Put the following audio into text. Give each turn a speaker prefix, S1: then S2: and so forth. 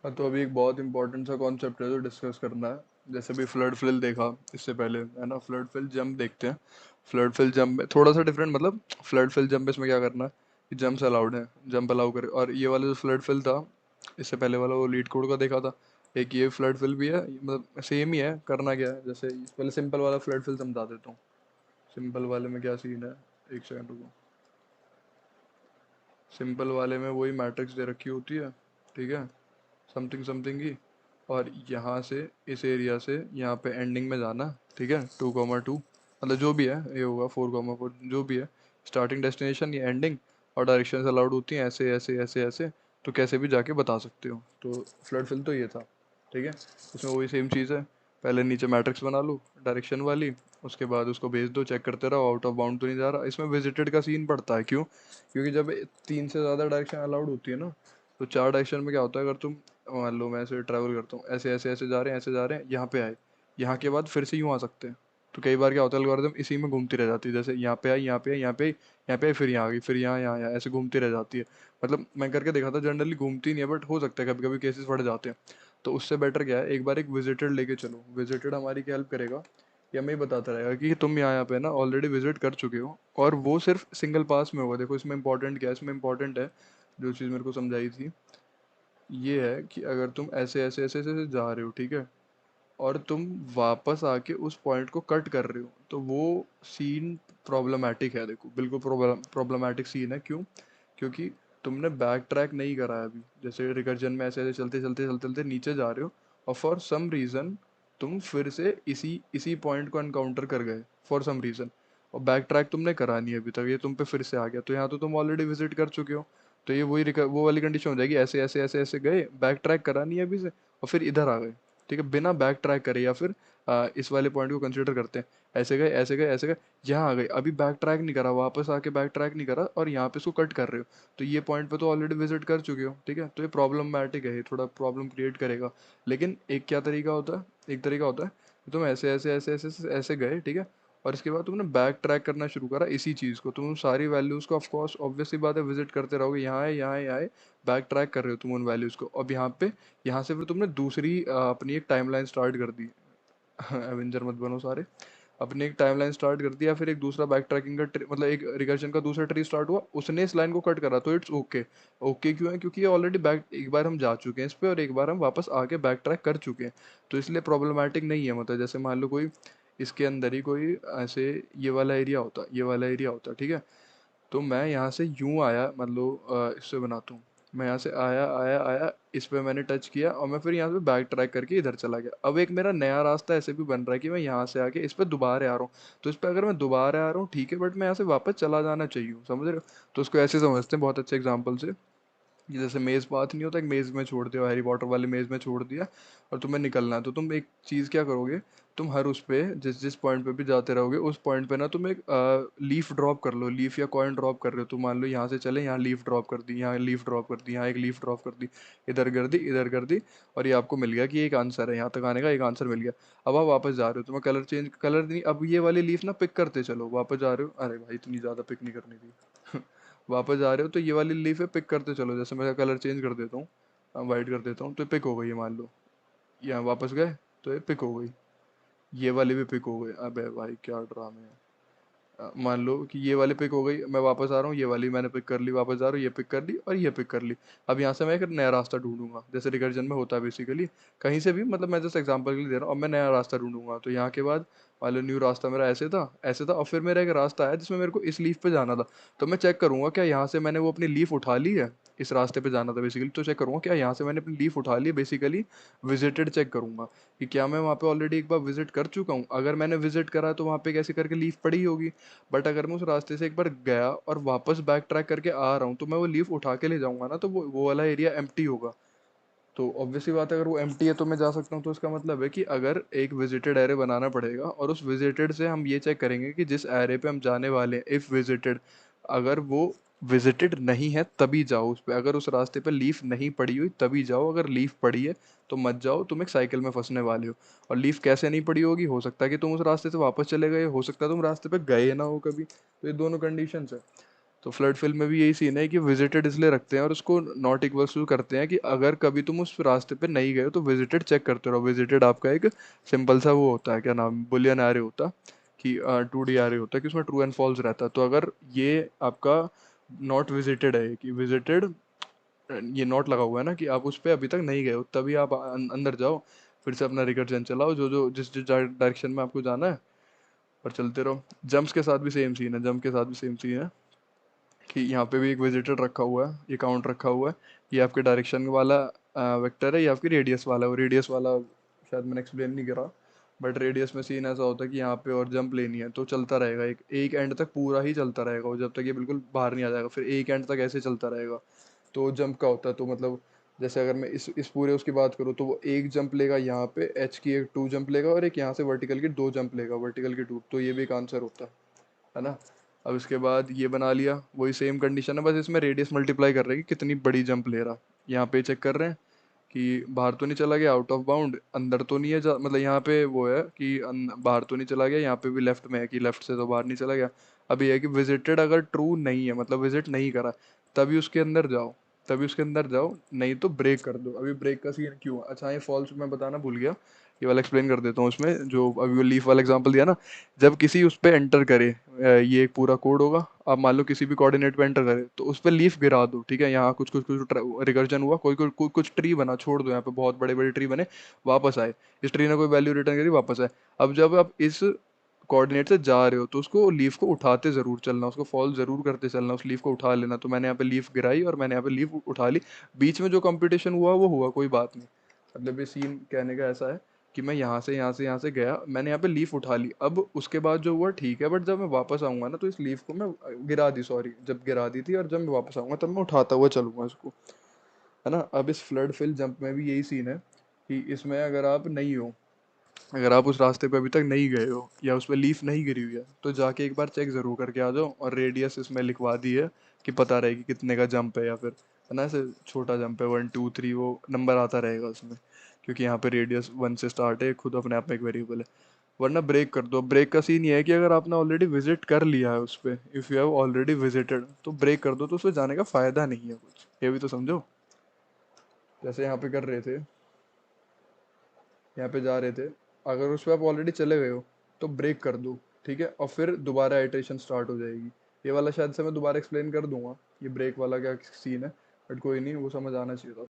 S1: हाँ, तो अभी एक बहुत इंपॉर्टेंट सा कॉन्सेप्ट है जो डिस्कस करना है। जैसे भी फ्लड फिल देखा इससे पहले, है ना, फ्लड फिल जंप देखते हैं। फ्लड फिल जंप में थोड़ा सा डिफरेंट, मतलब फ्लड फिल जंप इसमें क्या करना है कि जंप्स अलाउड है, जंप अलाउ करे। और ये वाला जो फ्लड फिल था, इससे पहले वाला वो लीड कोड का देखा था। एक ये फ्लड फिल भी है, मतलब सेम ही है। करना क्या है, जैसे पहले सिंपल वाला फ्लड फिल समझा देता हूँ। सिंपल वाले में क्या सीन है, एक सेकंड रुको। सिंपल वाले में वही मैट्रिक्स दे रखी होती है, ठीक है, समथिंग समथिंग की। और यहाँ से इस एरिया से यहाँ पे एंडिंग में जाना, ठीक है, 2,2, मतलब जो भी है ये होगा 4,4, जो भी है स्टार्टिंग डेस्टिनेशन या एंडिंग। और डायरेक्शंस अलाउड होती हैं ऐसे ऐसे ऐसे ऐसे, तो कैसे भी जाके बता सकते हो। तो फ्लड फिल तो ये था, ठीक है। इसमें वही सेम चीज़ है। पहले नीचे मैट्रिक्स बना लो डायरेक्शन वाली, उसके बाद उसको भेज दो, चेक करते रहो आउट ऑफ बाउंड तो नहीं जा रहा। इसमें विजिटेड का सीन पड़ता है, क्यों? क्योंकि जब 3 से ज़्यादा डायरेक्शन अलाउड होती है ना, तो 4 डायरेक्शन में क्या होता है, अगर तुम मान लो मैं ऐसे ट्रैवल करता हूँ, ऐसे ऐसे ऐसे जा रहे हैं, ऐसे जा रहे हैं, यहाँ पे आए, यहाँ के बाद फिर से यूँ आ सकते हैं। तो कई बार क्या होता है, एल्गोरिदम इसी में घूमती रह जाती है। जैसे यहाँ पे आई, यहाँ पे आई, यहाँ पे आई, यहाँ पे आई, फिर यहाँ आ गई, फिर यहाँ यहाँ यहाँ, ऐसे घूमती रह जाती है। मतलब मैं करके देखा था, जनरली घूमती नहीं है, बट हो सकता है कभी कभी केसेस पड़ जाते हैं। तो उससे बेटर क्या है, एक बार एक विजिटेड लेके चलो। विजिटेड हमारी क्या हेल्प करेगा, ये हमें ही बताता रहेगा कि तुम यहाँ यहाँ पे ना ऑलरेडी विजिट कर चुके हो, और वो सिर्फ सिंगल पास में होगा। देखो इसमें इंपॉर्टेंट क्या है, इसमें इंपॉर्टेंट है जो चीज़ मेरे को समझाई थी, ये है कि अगर तुम ऐसे ऐसे ऐसे ऐसे ऐसे जा रहे हो, ठीक है, और तुम वापस आके उस पॉइंट को कट कर रहे हो, तो वो सीन प्रॉब्लमेटिक है। देखो बिल्कुल प्रॉब्लमेटिक सीन है, क्यों? क्योंकि तुमने बैक ट्रैक नहीं करा है अभी। जैसे रिकर्जन में ऐसे ऐसे चलते चलते चलते चलते नीचे जा रहे हो, और फॉर सम रीज़न तुम फिर से इसी इसी पॉइंट को एनकाउंटर कर गए, फॉर सम रीज़न। और बैक ट्रैक तुमने करा नहीं है अभी तक, ये तुम पे फिर से आ गया। तो यहाँ तो तुम ऑलरेडी विजिट कर चुके हो। तो ये वो वाली कंडीशन हो जाएगी, ऐसे ऐसे ऐसे ऐसे गए, बैक ट्रैक करा नहीं है अभी से, और फिर इधर आ गए, ठीक है, बिना बैक ट्रैक करे। या फिर इस वाले पॉइंट को कंसिडर करते हैं, ऐसे गए ऐसे गए ऐसे गए, यहाँ आ गए, अभी बैक ट्रैक नहीं करा, वापस आके बैक ट्रैक नहीं करा, और यहाँ पे इसको कट कर रहे हो। तो ये पॉइंट पे तो ऑलरेडी विजिट कर चुके हो, ठीक है। तो ये प्रॉब्लमैटिक है, ये थोड़ा प्रॉब्लम क्रिएट करेगा। लेकिन एक क्या तरीका होता है, एक तरीका होता है कि तुम ऐसे ऐसे ऐसे ऐसे ऐसे ऐसे गए, ठीक है, और इसके बाद तुमने बैक ट्रैक करना शुरू करा इसी चीज़ को। तुम सारी वैल्यूज़ को ऑफकोर्स ऑब्वियसली बात है विजिट करते रहोगे, यहाँ है यहाँ है यहाँ है, बैक ट्रैक कर रहे हो तुम उन वैल्यूज़ को। अब यहाँ पे, यहाँ से फिर तुमने दूसरी अपनी एक टाइमलाइन स्टार्ट कर दी। एवेंजर मत बनो सारे। अपनी एक टाइमलाइन स्टार्ट कर दी, या फिर एक दूसरा बैक ट्रैकिंग का मतलब एक रिकर्जन का दूसरा ट्री स्टार्ट हुआ, उसने इस लाइन को कट करा, तो इट्स ओके। ओके क्यों है, क्योंकि ये ऑलरेडी बैक, एक बार हम जा चुके हैं इस पे, और एक बार हम वापस आके बैक ट्रैक कर चुके हैं। तो इसलिए प्रॉब्लमेटिक नहीं है। मतलब जैसे मान लो कोई इसके अंदर ही कोई ऐसे ये वाला एरिया होता, ये वाला एरिया होता, ठीक है, तो मैं यहाँ से यूं आया, मतलब इससे बनाता हूँ। मैं यहाँ से आया आया आया, इस पे मैंने टच किया, और मैं फिर यहाँ पे बैक ट्रैक करके इधर चला गया। अब एक मेरा नया रास्ता ऐसे भी बन रहा है कि मैं यहाँ से आके इस पे दोबारा आ रहा हूँ। तो इस पे अगर मैं दोबारा आ रहा हूँ, ठीक है, बट मैं यहाँ से वापस चला जाना चाहिए, समझ रहे हो? तो उसको ऐसे समझते हैं बहुत अच्छे एग्जाम्पल से, कि जैसे मेज़ पाथ नहीं होता, एक मेज़ में छोड़ दिया, हैरी पॉटर वाले मेज़ में छोड़ दिया, और तुम्हें निकलना है। तो तुम एक चीज़ क्या करोगे, तुम हर उस पे जिस जिस पॉइंट पे भी जाते रहोगे, उस पॉइंट पे ना तुम एक लीफ ड्रॉप कर लो, लीफ या कॉइन ड्रॉप कर रहे हो। तो मान लो यहाँ से चले, यहाँ लीफ ड्रॉप कर दी, यहाँ लीफ ड्रॉप कर दी, यहाँ एक लीफ ड्रॉप कर दी, इधर कर दी, इधर कर दी, और ये आपको मिल गया कि एक आंसर है, यहाँ तक आने का एक आंसर मिल गया। अब आप वापस जा रहे हो, तुम्हें कलर चेंज, कलर नहीं, अब ये वाली लीफ ना पिक करते चलो, वापस जा रहे हो, अरे भाई इतनी ज़्यादा पिक नहीं करनी थी। वापस जा रहे हो, तो ये वाली लीफ है, पिक करते चलो। जैसे मैं कलर चेंज कर देता हूँ, वाइट कर देता हूँ, तो पिक हो गई है, मान लो। यहाँ वापस गए, तो ये पिक हो गई, ये वाली भी पिक हो गई। अबे भाई क्या ड्रामे है। मान लो कि ये वाली पिक हो गई, मैं वापस आ रहा हूँ, ये वाली मैंने पिक कर ली, वापस जा रहा हूँ, ये पिक कर ली और ये पिक कर ली। अब यहाँ से मैं एक नया रास्ता ढूंढूंगा, जैसे रिकर्जन में होता है बेसिकली, कहीं से भी, मतलब मैं जैसे एग्जांपल के लिए दे रहा हूँ। अब मैं नया रास्ता ढूंढूंगा, तो यहाँ के बाद मान लो न्यू रास्ता मेरा ऐसे था, और फिर मेरा एक रास्ता आया जिसमें मेरे को इस लीफ पे जाना था। तो मैं चेक करूंगा क्या यहाँ से मैंने वो अपनी लीफ उठा ली है, इस रास्ते पे जाना था बेसिकली, तो चेक करूंगा क्या यहाँ से मैंने अपनी लीफ उठा ली है। बेसिकली विजिटेड चेक करूंगा कि क्या मैं वहाँ पे ऑलरेडी एक बार विजिट कर चुका हूँ। अगर मैंने विजिट करा है, तो वहाँ पे कैसे करके लीफ पड़ी होगी। बट अगर मैं उस रास्ते से एक बार गया और वापस बैक ट्रैक करके आ रहा हूँ, तो मैं वो लीफ उठा के ले जाऊंगा ना, तो वो वाला एरिया एम्प्टी होगा। तो ऑब्वियसली बात है, अगर वो एम्प्टी है तो मैं जा सकता हूँ। तो इसका मतलब है कि अगर एक विजिटेड एरे बनाना पड़ेगा, और उस विजिटेड से हम ये चेक करेंगे कि जिस एरे पे हम जाने वाले हैं, इफ विजिटेड, अगर वो विजिटेड नहीं है तभी जाओ उस पे। अगर उस रास्ते पे लीफ नहीं पड़ी हुई तभी जाओ, अगर लीफ पड़ी है तो मत जाओ, तुम एक साइकिल में फंसने वाले हो। और लीफ कैसे नहीं पड़ी होगी, हो सकता है कि तुम उस रास्ते से वापस चले गए, हो सकता है तुम रास्ते पे गए ना हो कभी। तो ये दोनों कंडीशंस है। तो फ्लड फिल में भी यही सीन है कि विजिटेड इसलिए रखते हैं और उसको नॉट इक्वल्स टू करते हैं कि अगर कभी तुम उस रास्ते पे नहीं गए हो तो विजिटेड चेक करते रहो। विजिटेड आपका एक सिंपल सा वो होता है, क्या नाम, बुलियन एरे होता कि 2D एरे होता है कि उसमें ट्रू एंड फॉल्स रहता है। तो अगर ये आपका नॉट विजिटेड है कि विजिटेड, ये नॉट लगा हुआ है ना कि आप उस पर अभी तक नहीं गए हो, तभी आप अंदर जाओ, फिर से अपना रिकर्जन चलाओ जो जो जिस जिस डायरेक्शन में आपको जाना है, और चलते रहो। जंप्स के साथ भी सेम सीन है, जंप के साथ भी सेम सीन है कि यहाँ पे भी एक विजिटर रखा हुआ है, ये काउंट रखा हुआ है, ये आपके डायरेक्शन वाला वेक्टर है, ये आपकी रेडियस वाला है। वो रेडियस वाला शायद मैंने एक्सप्लेन नहीं करा, बट रेडियस में सीन ऐसा होता है कि यहाँ पे और जंप लेनी है तो चलता रहेगा, एक एक एंड तक पूरा ही चलता रहेगा वो, जब तक ये बिल्कुल बाहर नहीं आ जाएगा, फिर एक एंड तक ऐसे चलता रहेगा। तो जंप का होता है, तो मतलब जैसे अगर मैं इस पूरे उसकी बात करूँ तो वो एक जंप लेगा यहाँ पे एच की, एक 2 जंप लेगा, और एक यहाँ से वर्टिकल की 2 जंप लेगा, वर्टिकल की 2, तो ये भी एक आंसर होता है ना। अब इसके बाद ये बना लिया, वही सेम कंडीशन है, बस इसमें रेडियस मल्टीप्लाई कर रहे हैं कि कितनी बड़ी जंप ले रहा। यहाँ पे चेक कर रहे हैं कि बाहर तो नहीं चला गया, आउट ऑफ बाउंड, अंदर तो नहीं है मतलब यहाँ पे वो है कि बाहर तो नहीं चला गया, यहाँ पे भी लेफ्ट में है कि लेफ्ट से तो बाहर नहीं चला गया। अब ये है कि विजिटेड अगर ट्रू नहीं है, मतलब विजिट नहीं करा, तभी उसके अंदर जाओ, तभी उसके अंदर जाओ, नहीं तो ब्रेक कर दो। अभी ब्रेक का सीन क्यों, अच्छा ये फॉल्स मैं बताना भूल गया, ये वाला एक्सप्लेन कर देता हूँ। उसमें जो अभी वो लीफ वाला एग्जांपल दिया ना, जब किसी उस पर एंटर करे, ये एक पूरा कोड होगा, आप मान लो किसी भी कोऑर्डिनेट पे एंटर करे तो उस पर लीफ गिरा दो, ठीक है, यहाँ कुछ कुछ कुछ रिकर्जन हुआ, कुछ ट्री बना, छोड़ दो, यहाँ पे बहुत बड़े बड़े ट्री बने, वापस आए, इस ट्री ने कोई वैल्यू रिटर्न करी, वापस आए। अब जब आप इस कोऑर्डिनेट से जा रहे हो तो उसको लीफ को उठाते जरूर चलना, उसको फॉल जरूर करते चलना, उस लीफ को उठा लेना। तो मैंने यहाँ पे लीफ गिराई और मैंने यहाँ पे लीफ उठा ली, बीच में जो कंपटीशन हुआ वो हुआ, कोई बात नहीं। मतलब ये सीन कहने का ऐसा है कि मैं यहाँ से गया, मैंने यहाँ पे लीफ उठा ली, अब उसके बाद जो हुआ ठीक है, बट जब मैं वापस आऊंगा ना तो इस लीफ को मैं गिरा दी, सॉरी, जब गिरा दी थी, और जब मैं वापस आऊंगा तब मैं उठाता हुआ चलूंगा इसको, है ना। अब इस फ्लड फिल जंप में भी यही सीन है कि इसमें अगर आप नहीं हो, अगर आप उस रास्ते पे अभी तक नहीं गए हो या उस पर लीफ नहीं गिरी हुई है, तो जाके एक बार चेक जरूर करके आ जाओ, और रेडियस इसमें लिखवा दी है कि पता रहे कि कितने का जंप है, या फिर है ना, ऐसे छोटा जंप है 1 2 3, वो नंबर आता रहेगा उसमें, क्योंकि यहाँ पे रेडियस 1 से स्टार्ट है, खुद अपने आप में एक वेरिएबल है। वरना ब्रेक कर दो। ब्रेक का सीन ये है कि अगर आपने ऑलरेडी विजिट कर लिया है उस पर, if you have already visited, तो ब्रेक कर दो, तो उसमें जाने का फायदा नहीं है कुछ, ये भी तो समझो। जैसे यहाँ पे कर रहे थे, यहाँ पे जा रहे थे, अगर उस पर आप ऑलरेडी चले गए हो तो ब्रेक कर दो, ठीक है, और फिर दोबारा आइटरेशन स्टार्ट हो जाएगी। ये वाला शायद से मैं दोबारा एक्सप्लेन कर दूंगा, ये ब्रेक वाला क्या सीन है, बट कोई नहीं, वो समझ आना चाहिए था।